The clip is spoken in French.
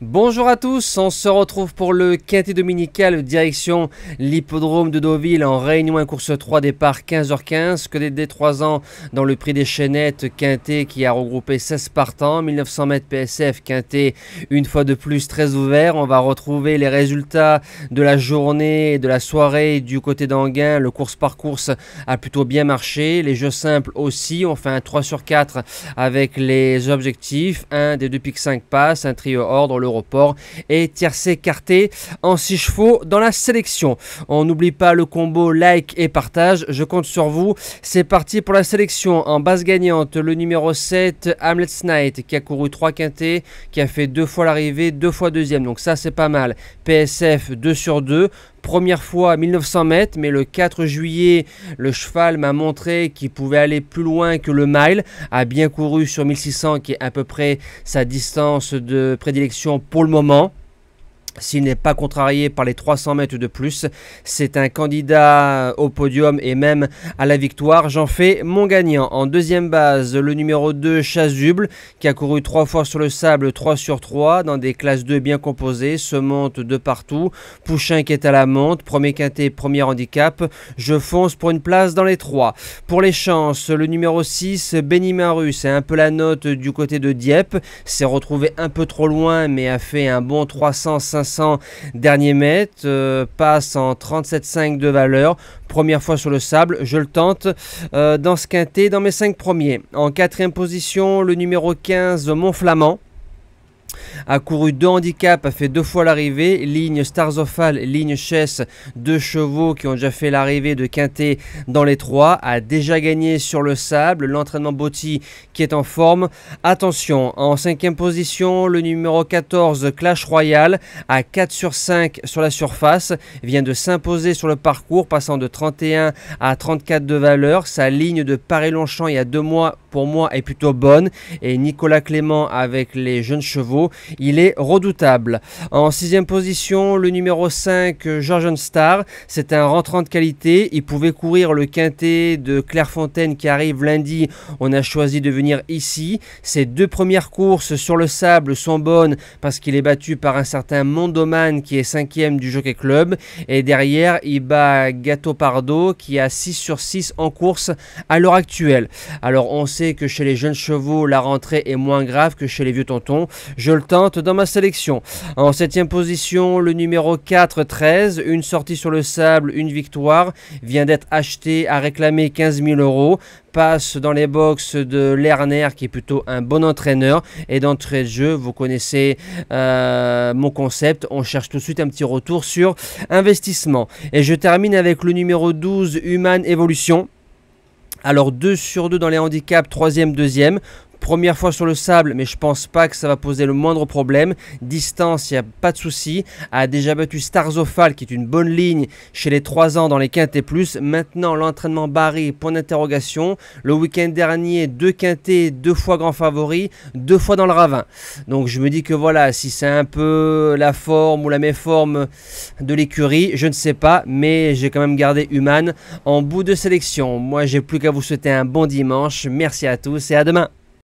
Bonjour à tous, on se retrouve pour le quintet dominical direction l'hippodrome de Deauville en Réunion 1 course 3 départ 15h15 que des 3 ans dans le prix des Chaînettes quintet qui a regroupé 16 partants, 1900 mètres PSF quintet une fois de plus très ouvert. On va retrouver les résultats de la journée et de la soirée du côté d'Anguin. Le course par course a plutôt bien marché, les jeux simples aussi, on fait un 3 sur 4 avec les objectifs, un des 2 piques 5 passes, un trio ordre, le report et tiercé écarté en 6 chevaux dans la sélection. On n'oublie pas le combo like et partage, je compte sur vous. C'est parti pour la sélection. En base gagnante, le numéro 7 Hamlet's Night qui a couru 3 quintets, qui a fait 2 fois l'arrivée, 2 fois deuxième, donc ça c'est pas mal. PSF 2 sur 2. Première fois à 1900 mètres, mais le 4 juillet, le cheval m'a montré qu'il pouvait aller plus loin que le mile, a bien couru sur 1600 qui est à peu près sa distance de prédilection pour le moment. S'il n'est pas contrarié par les 300 mètres de plus, c'est un candidat au podium et même à la victoire. J'en fais mon gagnant. En deuxième base, le numéro 2, Chasuble, qui a couru 3 fois sur le sable, 3 sur 3, dans des classes 2 bien composées, se monte de partout. Pouchin qui est à la monte, premier quintet, premier handicap. Je fonce pour une place dans les 3. Pour les chances, le numéro 6, Benimaru, c'est un peu la note du côté de Dieppe. S'est retrouvé un peu trop loin, mais a fait un bon 300-500 derniers mètres, passe en 37,5 de valeur, première fois sur le sable, je le tente dans ce quintet, dans mes 5 premiers. En quatrième position, le numéro 15, Montflamand, a couru 2 handicaps, a fait 2 fois l'arrivée, ligne Starzofal, ligne Chess, 2 chevaux qui ont déjà fait l'arrivée de quintet dans les 3, a déjà gagné sur le sable, l'entraînement Botti qui est en forme. Attention, en 5e position, le numéro 14 Clash Royal, à 4 sur 5 sur la surface, vient de s'imposer sur le parcours, passant de 31 à 34 de valeur. Sa ligne de Paris-Longchamp il y a 2 mois pour moi est plutôt bonne, et Nicolas Clément avec les jeunes chevaux, il est redoutable. En 6e position, le numéro 5 Georgian Star, c'est un rentrant de qualité, il pouvait courir le quintet de Clairefontaine qui arrive lundi, on a choisi de venir ici. Ses 2 premières courses sur le sable sont bonnes parce qu'il est battu par un certain Mondoman qui est 5e du Jockey Club, et derrière il bat Gato Pardo qui a 6 sur 6 en course à l'heure actuelle. Alors on sait que chez les jeunes chevaux la rentrée est moins grave que chez les vieux tontons, je le tente dans ma sélection. En 7e position, le numéro 4 13, une sortie sur le sable, une victoire, vient d'être acheté à réclamer 15 000 €, passe dans les box de Lerner qui est plutôt un bon entraîneur, et d'entrée de jeu vous connaissez mon concept, on cherche tout de suite un petit retour sur investissement. Et je termine avec le numéro 12 Human Evolution. Alors 2 sur 2 dans les handicaps, 3e, 2e. Première fois sur le sable, mais je pense pas que ça va poser le moindre problème. Distance, il n'y a pas de souci. A déjà battu Starzofal, qui est une bonne ligne chez les 3 ans dans les quintets plus. Maintenant, l'entraînement Barry, point d'interrogation. Le week-end dernier, 2 quintets, 2 fois grand favori, 2 fois dans le ravin. Donc je me dis que voilà, si c'est un peu la forme ou la méforme de l'écurie, je ne sais pas, mais j'ai quand même gardé Human en bout de sélection. Moi, j'ai plus qu'à vous souhaiter un bon dimanche. Merci à tous et à demain.